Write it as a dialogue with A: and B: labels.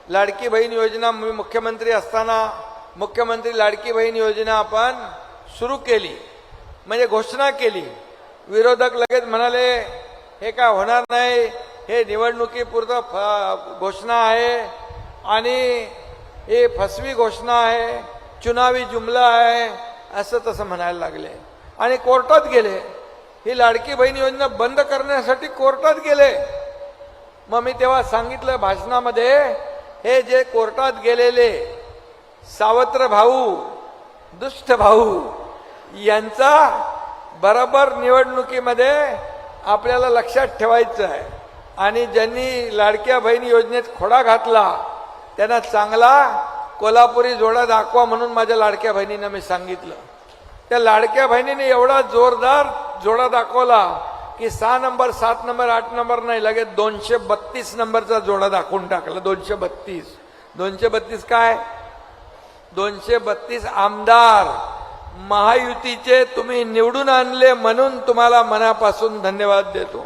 A: लाडकी बहीण योजना मी मुख्यमंत्री असताना मुख्यमंत्री लाडकी बहीण योजना आपण सुरू केली, म्हणजे घोषणा केली. विरोधक लगेच म्हणाले हे काय होणार नाही, हे निवडणुकीपुरतं घोषणा आहे आणि हे फसवी घोषणा आहे, चुनावी जुमला आहे, असं तसं म्हणायला लागले आणि कोर्टात गेले. ही लाडकी बहीण योजना बंद करण्यासाठी कोर्टात गेले. मग मी तेव्हा सांगितलं भाषणामध्ये, हे जे कोर्टात गेलेले सावत्र भाऊ, दुष्ट भाऊ, यांचा बरोबर निवडणुकीमध्ये आपल्याला लक्षात ठेवायचं आहे. आणि ज्यांनी लाडक्या बहीण योजनेत खोडा घातला त्यांना चांगला कोल्हापुरी जोडा दाखवा म्हणून माझ्या लाडक्या बहिणींना मी सांगितलं. त्या लाडक्या बहिणीने एवढा जोरदार जोडा दाखवला की 6 नंबर 7 नंबर 8 नंबर नाही, लगेच 232 नंबरचा जोडा दाखवून टाकला. 232 काय, 232 आमदार महायुतीचे तुम्ही निवडून आणले म्हणून तुम्हाला मनापासून धन्यवाद देतो.